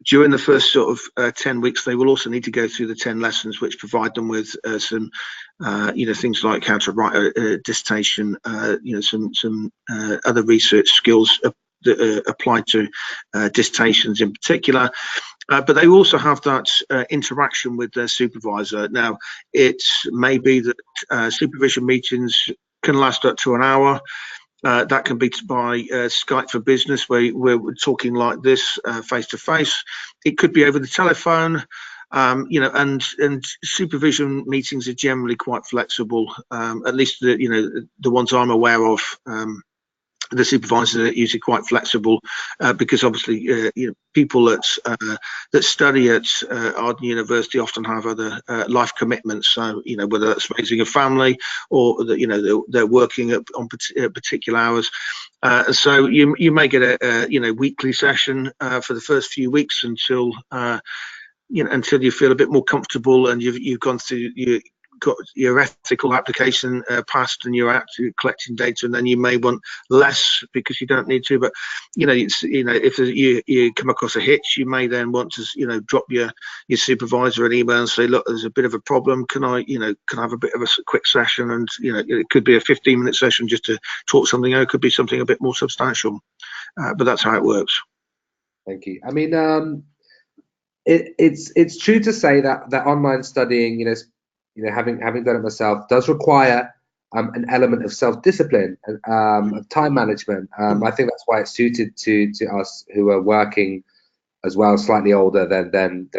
During the first sort of 10 weeks, they will also need to go through the 10 lessons, which provide them with some, things like how to write a dissertation, some other research skills that apply to dissertations in particular. But they also have that interaction with their supervisor. Now, it may be that supervision meetings can last up to an hour. That can be by Skype for Business, where we're talking like this, face to face. It could be over the telephone, and supervision meetings are generally quite flexible. At least the ones I'm aware of. The supervisors are usually quite flexible because obviously people that study at Arden University often have other life commitments. So whether that's raising a family or that they're working on particular hours. So you may get a weekly session for the first few weeks until until you feel a bit more comfortable and you've gone through got your ethical application passed and you're out to collecting data, and then you may want less because you don't need to. But if you come across a hitch, you may then want to drop your supervisor an email and say, look, there's a bit of a problem. Can I have a bit of a quick session? And it could be a 15-minute session just to talk something out. It could be something a bit more substantial. But that's how it works. Thank you. I mean, it's true to say that online studying, having done it myself, does require an element of self-discipline and of time management. I think that's why it's suited to us who are working as well, slightly older than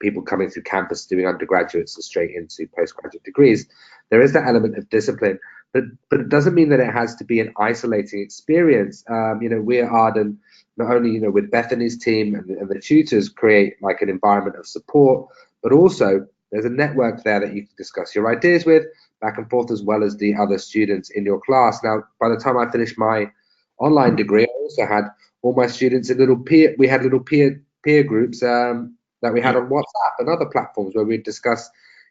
people coming through campus doing undergraduates and straight into postgraduate degrees. There is that element of discipline, but it doesn't mean that it has to be an isolating experience. We at Arden, not only with Bethany's team and the tutors, create like an environment of support, but also there's a network there that you can discuss your ideas with back and forth, as well as the other students in your class. Now, by the time I finished my online degree, I also had all my students in little peer groups that we had on WhatsApp and other platforms where we'd discuss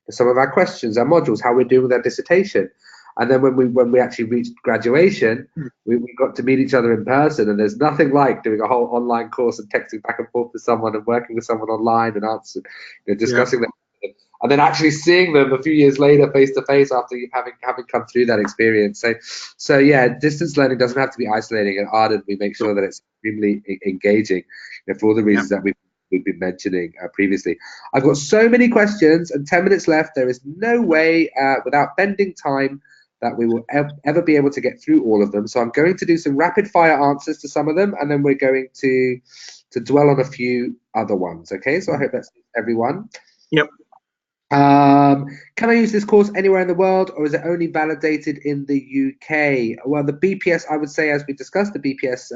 some of our questions, our modules, how we're doing with our dissertation. And then when we actually reached graduation, we got to meet each other in person, and there's nothing like doing a whole online course and texting back and forth with someone and working with someone online and discussing them, and then actually seeing them a few years later face to face after having come through that experience. So yeah, distance learning doesn't have to be isolating. At Arden, we make sure that it's extremely engaging, for all the reasons that we've been mentioning previously. I've got so many questions and 10 minutes left. There is no way without bending time that we will ever be able to get through all of them. So I'm going to do some rapid fire answers to some of them, and then we're going to dwell on a few other ones. Okay, so I hope that's everyone. Yep. Can I use this course anywhere in the world, or is it only validated in the UK? Well, the BPS, I would say, as we discussed, the BPS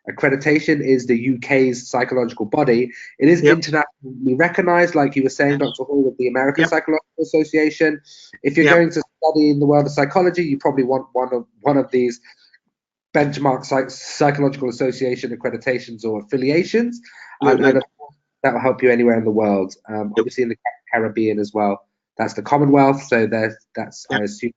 accreditation is the UK's psychological body. It is internationally recognized, like you were saying, Dr. Hall, with the American Psychological Association. If you're going to study in the world of psychology, you probably want one of these benchmark psychological association accreditations or affiliations, and of course, that will help you anywhere in the world. Obviously in the Caribbean as well. That's the Commonwealth, so that's I assume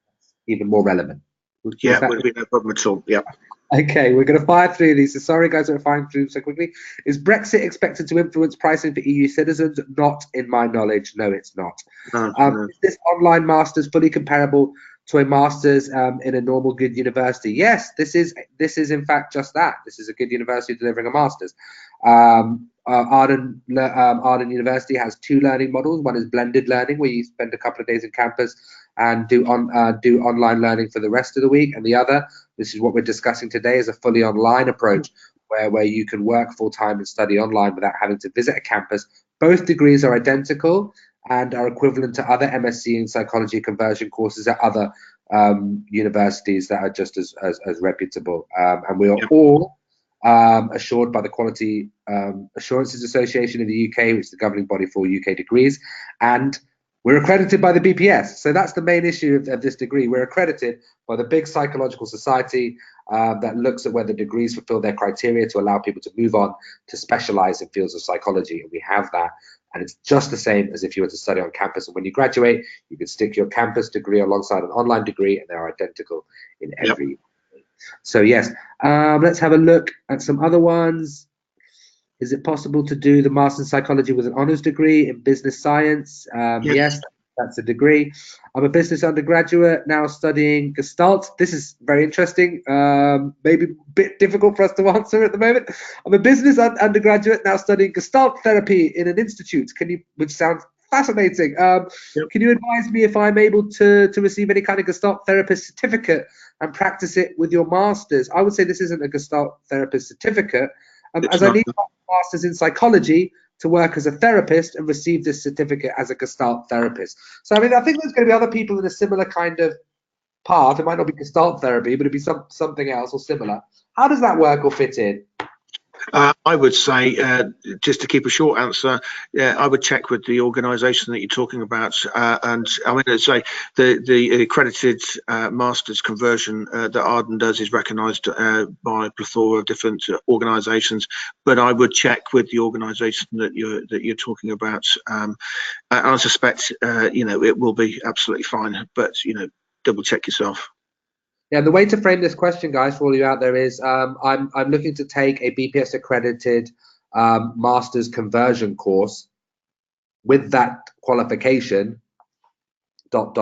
even more relevant. Would be no problem at all. Yeah. Okay, we're going to fire through these. So sorry, guys, we're firing through so quickly. Is Brexit expected to influence pricing for EU citizens? Not in my knowledge. No, it's not. Is this online master's fully comparable to a master's in a normal good university? Yes, this is in fact just that. This is a good university delivering a master's. Arden University has two learning models. One is blended learning, where you spend a couple of days in campus and do online learning for the rest of the week, and the other, this is what we're discussing today, is a fully online approach where you can work full-time and study online without having to visit a campus. Both degrees are identical and are equivalent to other MSc in psychology conversion courses at other universities that are just as reputable, and we are all assured by the Quality Assurances Association in the UK, which is the governing body for UK degrees, and we're accredited by the BPS. So that's the main issue of this degree. We're accredited by the big psychological society that looks at whether degrees fulfill their criteria to allow people to move on to specialize in fields of psychology, and we have that. And it's just the same as if you were to study on campus. And when you graduate, you can stick your campus degree alongside an online degree, and they're identical in every. So yes, let's have a look at some other ones. Is it possible to do the Master's in Psychology with an honours degree in business science? Yes, that's a degree. I'm a business undergraduate now studying Gestalt. This is very interesting, maybe a bit difficult for us to answer at the moment. I'm a business undergraduate now studying Gestalt therapy in an institute. Which sounds fascinating. Can you advise me if I'm able to receive any kind of Gestalt therapist certificate and practice it with your Masters? I would say this isn't a Gestalt therapist certificate, as I need my Masters in Psychology to work as a therapist and receive this certificate as a Gestalt therapist. So I mean, I think there's going to be other people in a similar kind of path. It might not be Gestalt therapy, but it'd be something else or similar. How does that work or fit in? I would say, just to keep a short answer, I would check with the organisation that you're talking about, and I mean, I'd say the accredited master's conversion that Arden does is recognised by a plethora of different organisations. But I would check with the organisation that you're talking about. I suspect, it will be absolutely fine, but double check yourself. Yeah, the way to frame this question, guys, for all you out there is I'm looking to take a BPS accredited master's conversion course with that qualification, ... So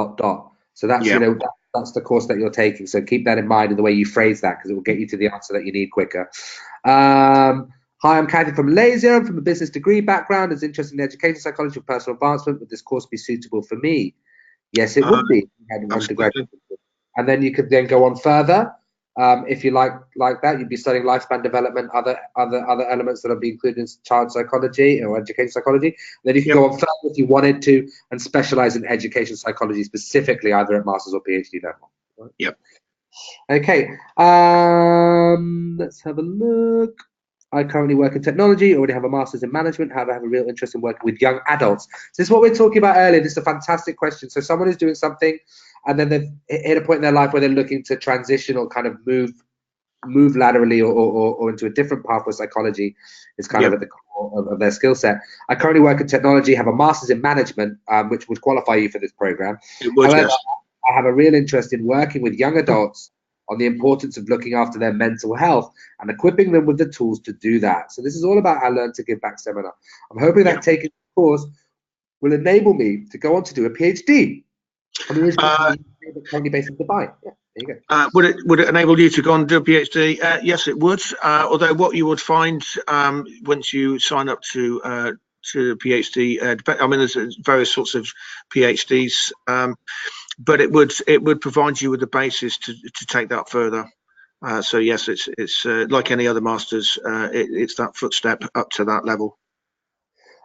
that's, that's the course that you're taking. So keep that in mind in the way you phrase that, because it will get you to the answer that you need quicker. Hi, I'm Kathy from Malaysia. I'm from a business degree background. Is interested in education psychology for personal advancement. Would this course be suitable for me? Yes, it would be. Undergraduate. And then you could then go on further. If you like that, you'd be studying lifespan development, other elements that will be included in child psychology or education psychology. And then you can go on further if you wanted to and specialize in education psychology specifically, either at master's or PhD level. Right? Yep. Okay. Let's have a look. I currently work in technology, already have a master's in management, however, I have a real interest in working with young adults. So this is what we're talking about earlier. This is a fantastic question. So someone is doing something and then they've hit a point in their life where they're looking to transition or kind of move laterally or into a different path where psychology is kind of at the core of their skill set. I currently work in technology, have a master's in management, which would qualify you for this program. It would, however, yes. I have a real interest in working with young adults on the importance of looking after their mental health and equipping them with the tools to do that. So this is all about our Learn to Give Back seminar. I'm hoping that taking the course will enable me to go on to do a PhD. I'm currently based in Dubai. Yeah, there you go. Would it enable you to go on and do a PhD? Yes, it would. Although what you would find once you sign up to PhD, I mean, there's various sorts of PhDs, but it would provide you with the basis to take that further. So yes, it's like any other masters. It's that footstep up to that level.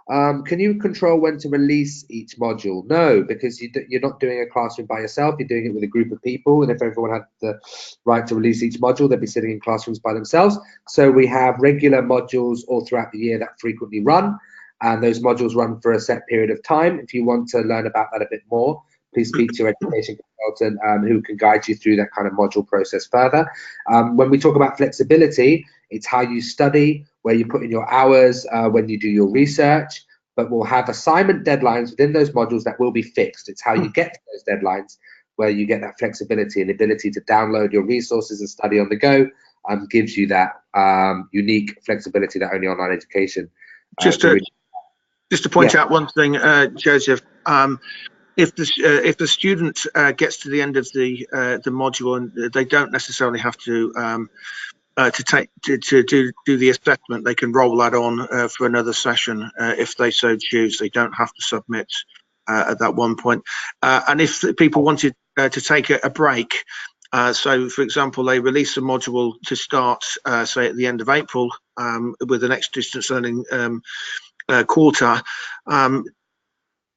Can you control when to release each module? No, because you're not doing a classroom by yourself. You're doing it with a group of people. And if everyone had the right to release each module, they'd be sitting in classrooms by themselves. So we have regular modules all throughout the year that frequently run. And those modules run for a set period of time. If you want to learn about that a bit more, please speak to your education consultant who can guide you through that kind of module process further. When we talk about flexibility, it's how you study, where you put in your hours, when you do your research, but we'll have assignment deadlines within those modules that will be fixed. It's how you get to those deadlines where you get that flexibility and ability to download your resources and study on the go, gives you that unique flexibility that only online education. Just to point out one thing, Joseph, if the student gets to the end of the module and they don't necessarily have to do the assessment, they can roll that on for another session if they so choose. They don't have to submit at that one point. And if people wanted to take a break, so for example, they release a module to start, say at the end of April, with the next distance learning quarter.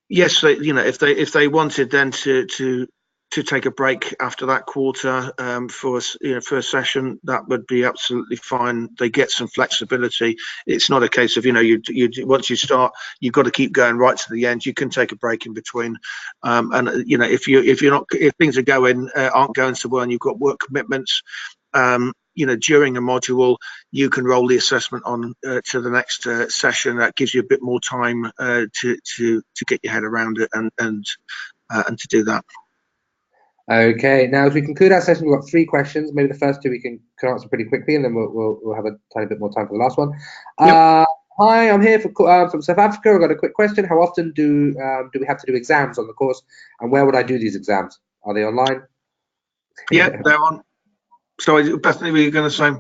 Yes, if they wanted then to take a break after that quarter for a session, that would be absolutely fine. They get some flexibility. It's not a case of you once you start, you've got to keep going right to the end. You can take a break in between, and if things aren't going so well and you've got work commitments, during a module, you can roll the assessment on to the next session. That gives you a bit more time to get your head around it and to do that. Okay, now as we conclude our session, we've got 3 questions. Maybe the first 2 we can answer pretty quickly, and then we'll have a tiny bit more time for the last one. Yep. Hi, I'm here from South Africa. I've got a quick question. How often do we have to do exams on the course, and where would I do these exams? Are they online? Yeah, they're on. So, Bethany, were you going to say?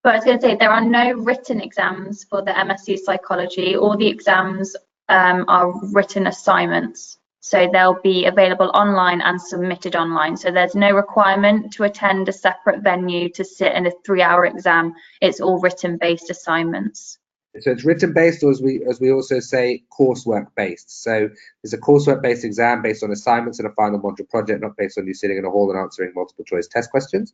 But I was going to say there are no written exams for the MSc Psychology. All the exams are written assignments. So they'll be available online and submitted online. So there's no requirement to attend a separate venue to sit in a 3-hour exam. It's all written-based assignments. So it's written-based, or as we also say, coursework-based. So it's a coursework-based exam based on assignments and a final module project, not based on you sitting in a hall and answering multiple-choice test questions.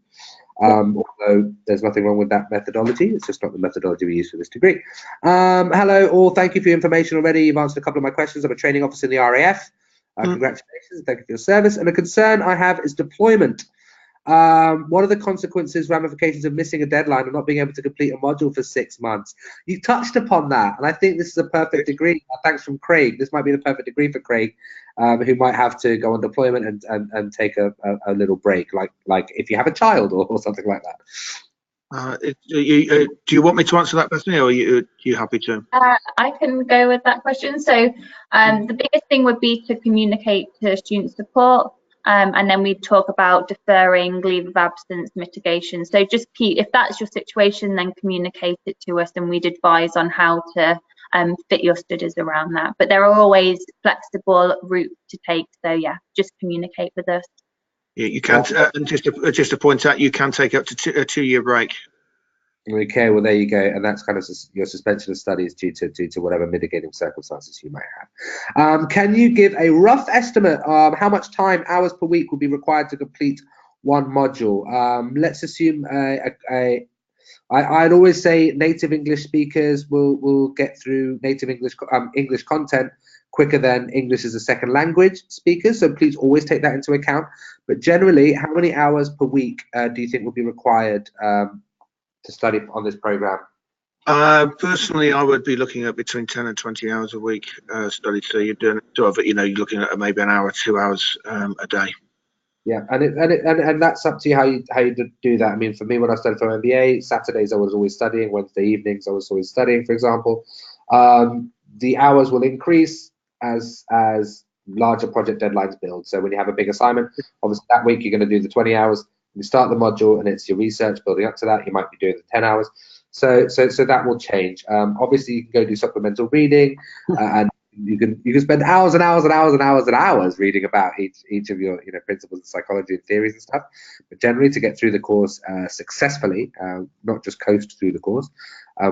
Although there's nothing wrong with that methodology. It's just not the methodology we use for this degree. Hello, all. Thank you for your information already. You've answered a couple of my questions. I'm a training officer in the RAF. Congratulations, thank you for your service. And a concern I have is deployment. What are the consequences, ramifications of missing a deadline and not being able to complete a module for 6 months? You touched upon that, and I think this is a perfect degree. Thanks from Craig. This might be the perfect degree for Craig, who might have to go on deployment and take a little break, like if you have a child or something like that. Do you want me to answer that, Bethany, or are you happy to? I can go with that question. So the biggest thing would be to communicate to student support, and then we'd talk about deferring, leave of absence, mitigation. So just if that's your situation, then communicate it to us and we'd advise on how to fit your studies around that. But there are always flexible routes to take. So yeah, just communicate with us. Yeah, you can, and just to point out, you can take up to a 2-year break. Okay, well there you go, and that's kind of your suspension of studies due to whatever mitigating circumstances you might have. Can you give a rough estimate of how much time, hours per week, will be required to complete one module? Let's assume I'd always say native English speakers will get through native English content quicker than English as a second language speakers, so please always take that into account. But generally, how many hours per week do you think will be required to study on this program? Personally, I would be looking at between 10 and 20 hours a week study. So you're doing sort of, you're looking at maybe an hour, 2 hours a day. Yeah, and that's up to you how you do that. I mean, for me, when I studied for MBA, Saturdays I was always studying. Wednesday evenings I was always studying, for example. The hours will increase as larger project deadlines build. So when you have a big assignment, obviously that week you're going to do the 20 hours. You start the module and it's your research building up to that. You might be doing the 10 hours. So that will change. Obviously you can go do supplemental reading, and you can spend hours and hours and hours and hours and hours reading about each of your principles of psychology and theories and stuff. But generally, to get through the course successfully, not just coast through the course,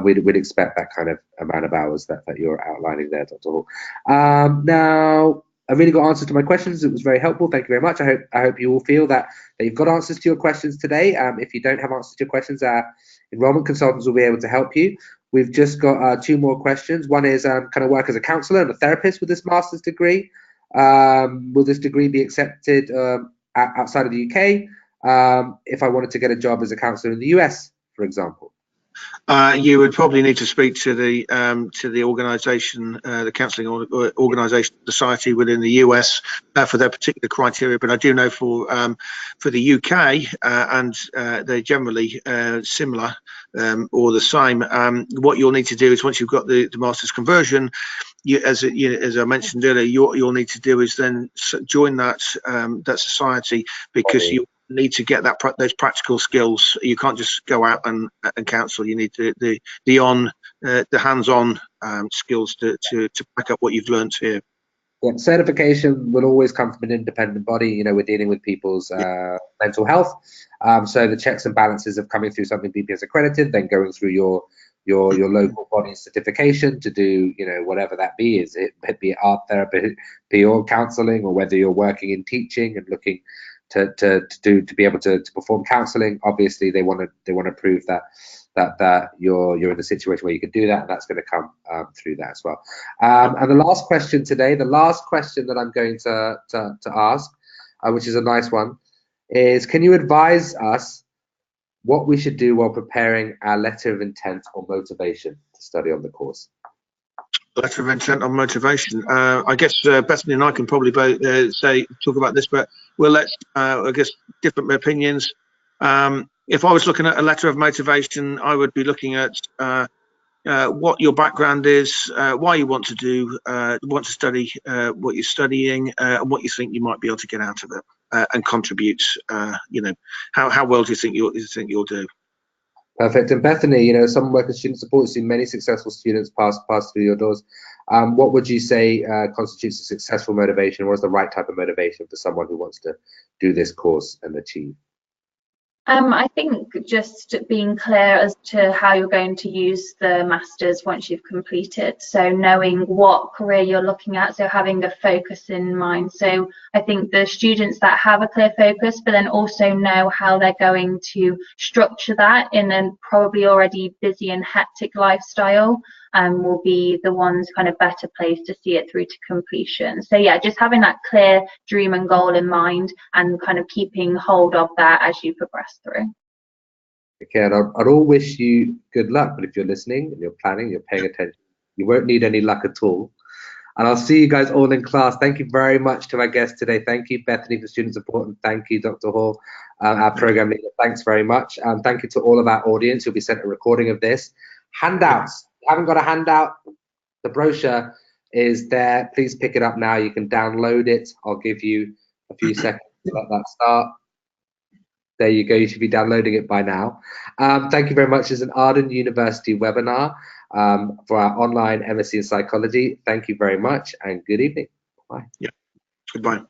we'd expect that kind of amount of hours that you're outlining there, Dr. Hall. Now, I really got answers to my questions. It was very helpful. Thank you very much. I hope you all feel that you've got answers to your questions today. If you don't have answers to your questions, enrollment consultants will be able to help you. We've just got 2 more questions. One is, can I work as a counsellor and a therapist with this master's degree? Will this degree be accepted outside of the UK if I wanted to get a job as a counsellor in the US, for example? You would probably need to speak to the organisation, the counselling organisation society within the US for their particular criteria. But I do know for the UK, and they're generally similar or the same. What you'll need to do is, once you've got the master's conversion, as I mentioned earlier, what you'll need to do is then join that society, because you need to get those practical skills. You can't just go out and counsel. You need the hands-on skills to back up what you've learned here. Yeah, certification will always come from an independent body. We're dealing with people's mental health, so the checks and balances of coming through something BPS accredited, then going through your local body's certification to do whatever that be, is it be art therapy or counselling, or whether you're working in teaching and looking to be able to perform counselling. Obviously they want to prove that you're in a situation where you can do that, and that's going to come through that as well. And the last question today, the last question that I'm going to ask, which is a nice one, is, can you advise us what we should do while preparing our letter of intent or motivation to study on the course? Letter of intent on motivation. I guess Bethany and I can probably both talk about this, but we'll let I guess different opinions. If I was looking at a letter of motivation, I would be looking at what your background is, why you want to study what you're studying, and what you think you might be able to get out of it and contribute. How well do you think you'll do? Perfect. And Bethany, some work in student support, seen many successful students pass through your doors. What would you say constitutes a successful motivation? What is the right type of motivation for someone who wants to do this course and achieve? I think just being clear as to how you're going to use the masters once you've completed, so knowing what career you're looking at, so having a focus in mind. So I think the students that have a clear focus but then also know how they're going to structure that in a probably already busy and hectic lifestyle will be the ones kind of better placed to see it through to completion. So yeah, just having that clear dream and goal in mind and kind of keeping hold of that as you progress through. Okay, and I'd all wish you good luck, but if you're listening and you're planning, you're paying attention, you won't need any luck at all. And I'll see you guys all in class. Thank you very much to my guests today. Thank you, Bethany, for student support, and thank you, Dr. Hall, our program leader. Thanks very much. Thank you to all of our audience who'll be sent a recording of this. Handouts. If you haven't got a handout, the brochure is there. Please pick it up now. You can download it. I'll give you a few seconds to let that start. There you go. You should be downloading it by now. Thank you very much. It's an Arden University webinar for our online MSc in Psychology. Thank you very much and good evening. Bye. Yeah. Goodbye.